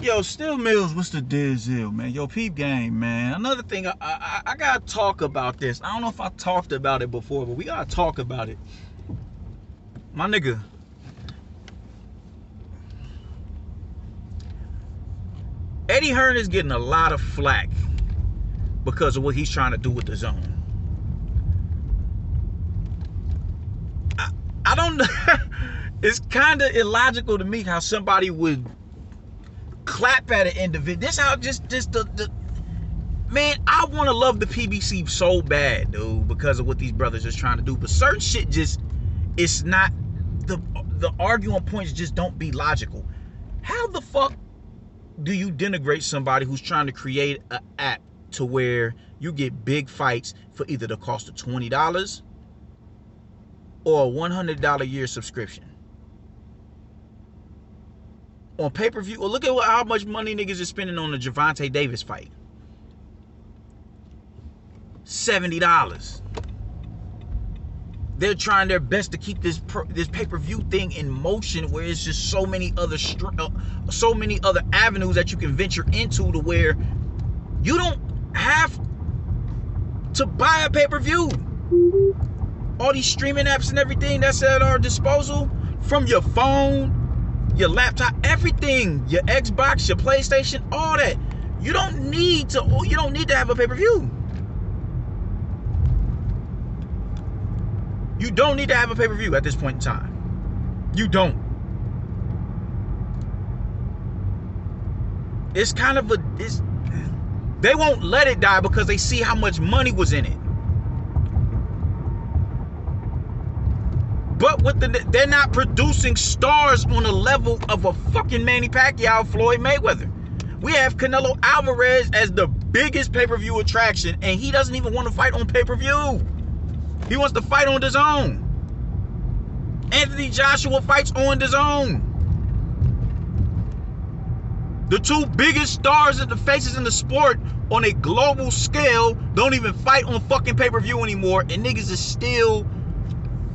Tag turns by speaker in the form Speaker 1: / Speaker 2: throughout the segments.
Speaker 1: Yo, Still Mills, what's the deal, man? Yo, peep game, man. Another thing, I gotta talk about this. I don't know if I talked about it before, but we gotta talk about it. My nigga, Eddie Hearn is getting a lot of flack because of what he's trying to do with the zone. I don't know. It's kind of illogical to me how somebody would clap at an individual. This how just the man, I want to love the PBC so bad, dude, because of what these brothers is trying to do. But certain shit just, it's not, the arguing points just don't be logical. How the fuck do you denigrate somebody who's trying to create an app to where you get big fights for either the cost of $20 or a $100 a year subscription? On pay-per-view, well, look at how much money niggas is spending on the Gervonta Davis fight. $70. They're trying their best to keep this pay-per-view thing in motion, where it's just so many other avenues that you can venture into, to where you don't have to buy a pay-per-view. All these streaming apps and everything that's at our disposal, from your phone, your laptop, everything, your Xbox, your PlayStation, all that. You don't need to have a pay-per-view. You don't need to have a pay-per-view at this point in time. You don't. It's kind of they won't let it die because they see how much money was in it. But they're not producing stars on the level of a fucking Manny Pacquiao, Floyd Mayweather. We have Canelo Alvarez as the biggest pay-per-view attraction, and he doesn't even want to fight on pay-per-view. He wants to fight on DAZN. Anthony Joshua fights on DAZN. The two biggest stars and the faces in the sport on a global scale don't even fight on fucking pay-per-view anymore, and niggas is still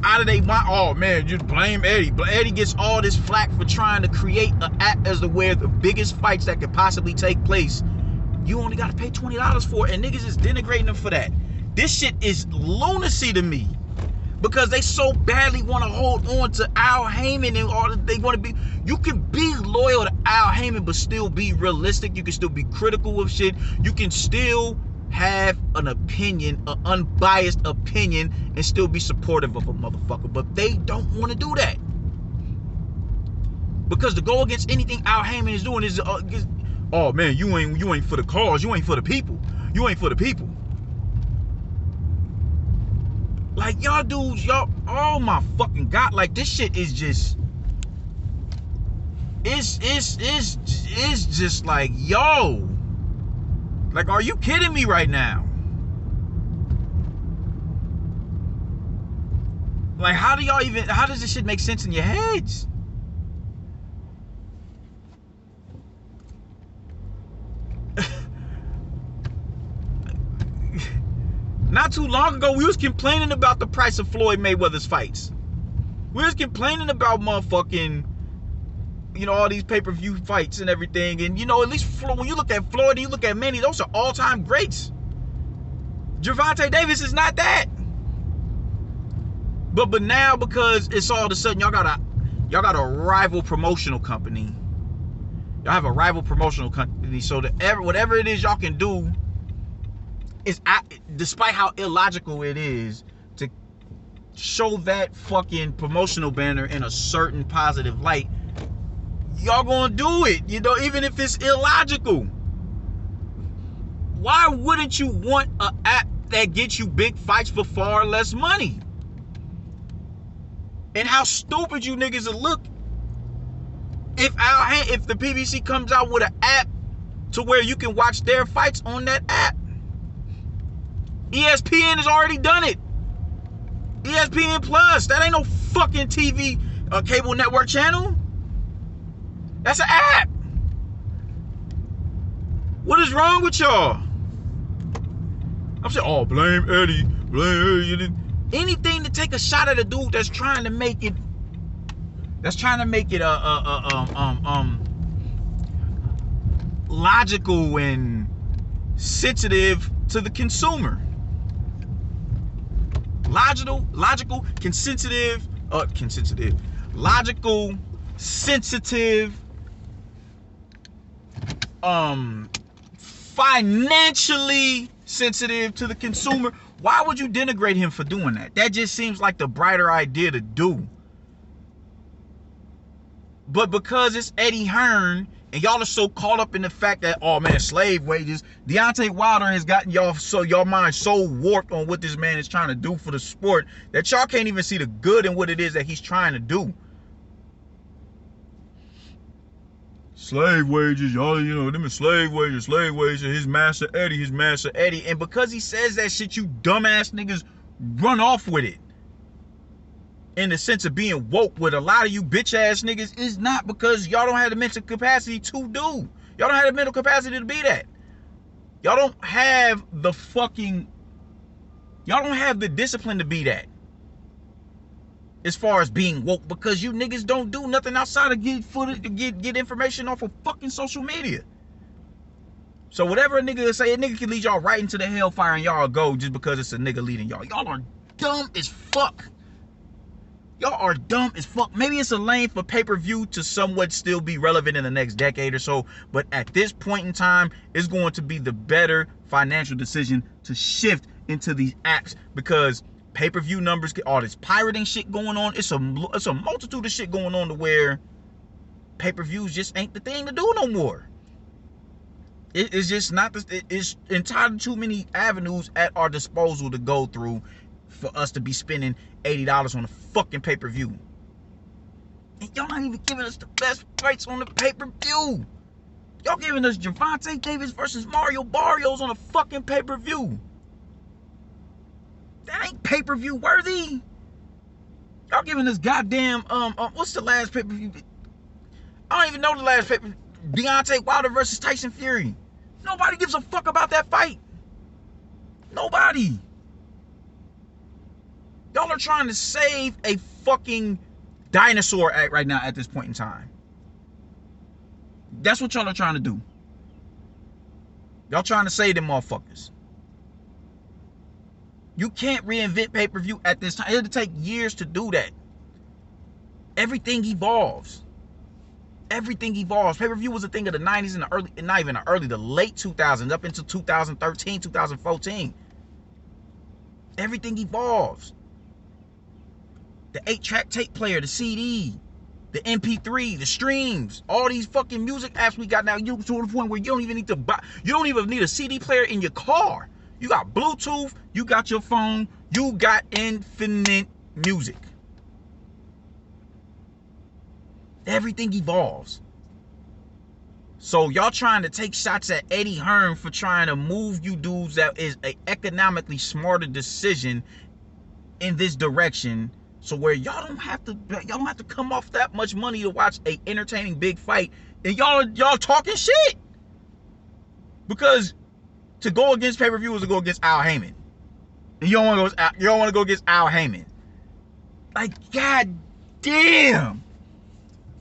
Speaker 1: out of their mind. Oh man, just blame Eddie. But Eddie gets all this flack for trying to create an app as to where the biggest fights that could possibly take place, you only got to pay $20 for it, and niggas is denigrating them for that. This shit is lunacy to me, because they so badly want to hold on to Al Heyman, and all they want to be. You can be loyal to Al Heyman but still be realistic. You can still be critical of shit. You can still have an opinion, an unbiased opinion, and still be supportive of a motherfucker. But they don't want to do that, because to go against anything Al Heyman is doing is, oh man, you ain't for the cause. You ain't for the people. You ain't for the people. Like, y'all dudes, y'all, oh my fucking God, like, this shit is just, it's just like, yo, like, are you kidding me right now? Like, how does this shit make sense in your heads? Not too long ago, we was complaining about the price of Floyd Mayweather's fights. We was complaining about motherfucking, all these pay-per-view fights and everything. And, at least when you look at Floyd and you look at Manny, those are all-time greats. Gervonta Davis is not that. But now, because it's all of a sudden, y'all got a rival promotional company. Y'all have a rival promotional company, so that whatever it is y'all can do, is, despite how illogical it is, to show that fucking promotional banner in a certain positive light, y'all gonna do it, even if it's illogical. Why wouldn't you want an app that gets you big fights for far less money? And how stupid you niggas will look if the PBC comes out with an app to where you can watch their fights on that app. ESPN has already done it. ESPN Plus. That ain't no fucking TV cable network channel. That's an app. What is wrong with y'all? I'm saying, oh, blame Eddie. Blame Eddie. Anything to take a shot at a dude that's trying to make it logical and sensitive to the consumer. Logical, sensitive, financially sensitive to the consumer. Why would you denigrate him for doing that? That just seems like the brighter idea to do. But because it's Eddie Hearn, and y'all are so caught up in the fact that, oh man, slave wages, Deontay Wilder has gotten y'all mind so warped on what this man is trying to do for the sport that y'all can't even see the good in what it is that he's trying to do. Slave wages, y'all, you know, them are slave wages, his master Eddie. And because he says that shit, you dumbass niggas run off with it. In the sense of being woke with a lot of you bitch ass niggas is not because y'all don't have the mental capacity to do. Y'all don't have the mental capacity to be that. Y'all don't have the discipline to be that. As far as being woke, because you niggas don't do nothing outside of get information off of fucking social media. So whatever a nigga say, a nigga can lead y'all right into the hellfire and y'all go just because it's a nigga leading y'all. Y'all are dumb as fuck. Y'all are dumb as fuck. Maybe it's a lane for pay-per-view to somewhat still be relevant in the next decade or so, but at this point in time, it's going to be the better financial decision to shift into these apps, because pay-per-view numbers get all this pirating shit going on. It's a multitude of shit going on to where pay-per-views just ain't the thing to do no more. It's just not. It's entirely too many avenues at our disposal to go through for us to be spending $80 on a fucking pay-per-view. And y'all not even giving us the best fights on the pay-per-view. Y'all giving us Gervonta Davis versus Mario Barrios on a fucking pay-per-view. That ain't pay-per-view worthy. Y'all giving us goddamn, what's the last pay-per-view? I don't even know the last pay-per-view. Deontay Wilder versus Tyson Fury. Nobody gives a fuck about that fight. Nobody. Y'all are trying to save a fucking dinosaur act right now at this point in time. That's what y'all are trying to do. Y'all trying to save them motherfuckers. You can't reinvent pay-per-view at this time. It'll take years to do that. Everything evolves. Everything evolves. Pay-per-view was a thing of the 90s and the early, not even the early, the late 2000s, up into 2013, 2014. Everything evolves. The 8-track tape player, the CD, the MP3, the streams, all these fucking music apps we got now, you to the point where you don't even need to buy, you don't even need a CD player in your car. You got Bluetooth, you got your phone, you got infinite music. Everything evolves. So y'all trying to take shots at Eddie Hearn for trying to move you dudes that is an economically smarter decision in this direction. So where y'all don't have to come off that much money to watch a entertaining big fight, and y'all talking shit. Because to go against pay-per-view is to go against Al Heyman. And you don't want to go against Al Heyman. Like, god damn.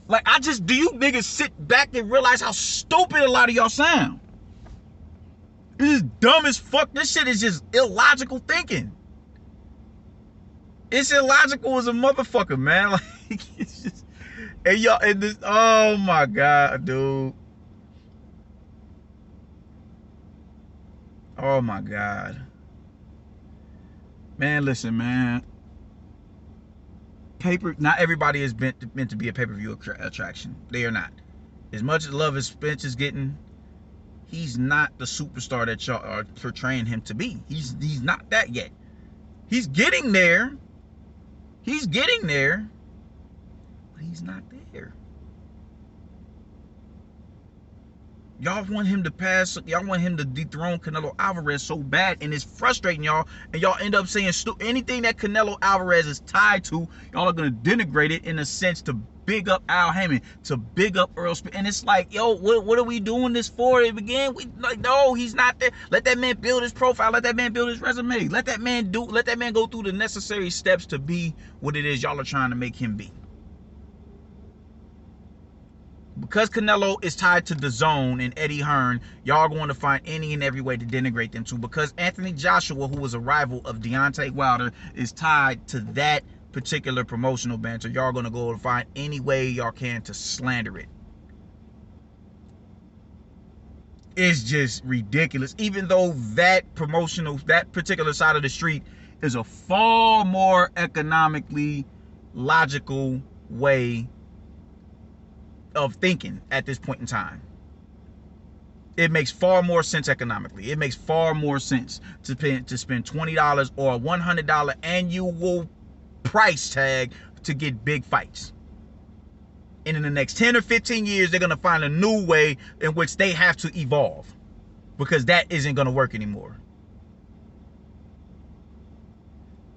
Speaker 1: Like, do you niggas sit back and realize how stupid a lot of y'all sound? This is dumb as fuck. This shit is just illogical thinking. It's illogical as a motherfucker, man. Like, it's just, and y'all, and this, oh my god, dude. Oh my god. Man, listen, man. Not everybody is meant to be a pay-per-view attraction. They are not. As much as love as Spence is getting, he's not the superstar that y'all are portraying him to be. He's not that yet. He's getting there. He's getting there, but he's not there. Y'all want him to pass, y'all want him to dethrone Canelo Alvarez so bad, and it's frustrating y'all, and y'all end up saying anything that Canelo Alvarez is tied to, y'all are going to denigrate it in a sense to big up Al Heyman, to big up Earl Spence. And it's like, yo, what are we doing this for? To begin, we like, no, he's not there. Let that man build his profile. Let that man build his resume. Let that man go through the necessary steps to be what it is y'all are trying to make him be. Because Canelo is tied to DAZN and Eddie Hearn, y'all are going to find any and every way to denigrate them too. Because Anthony Joshua, who was a rival of Deontay Wilder, is tied to that particular promotional banter. Y'all are going to go and find any way y'all can to slander it. It's just ridiculous. Even though that particular side of the street is a far more economically logical way of thinking at this point in time. It makes far more sense economically. It makes far more sense to spend $20 or a $100 annual price tag to get big fights. And in the next 10 or 15 years, they're going to find a new way in which they have to evolve, because that isn't going to work anymore.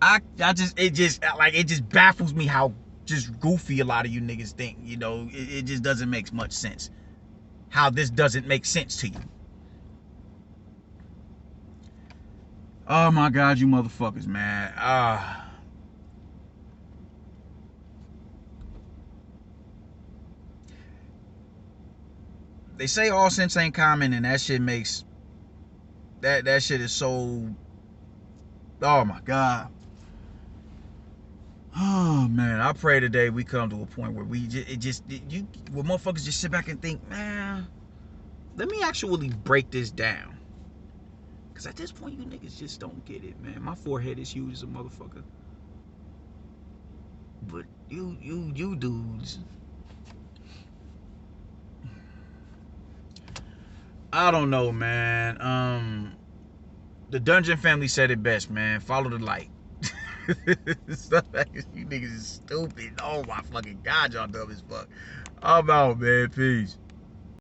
Speaker 1: It just baffles me how just goofy a lot of you niggas think. You know, it just doesn't make much sense. How this doesn't make sense to you. Oh my God, you motherfuckers, man. They say all sense ain't common, and that shit makes that shit is so. Oh my God. Oh man, I pray today we come to a point where where motherfuckers just sit back and think, man, let me actually break this down. Cause at this point, you niggas just don't get it, man. My forehead is huge as a motherfucker, but you dudes, I don't know, man. The Dungeon family said it best, man. Follow the light. You niggas is stupid. Oh my fucking God, y'all dumb as fuck. I'm out, man. Peace.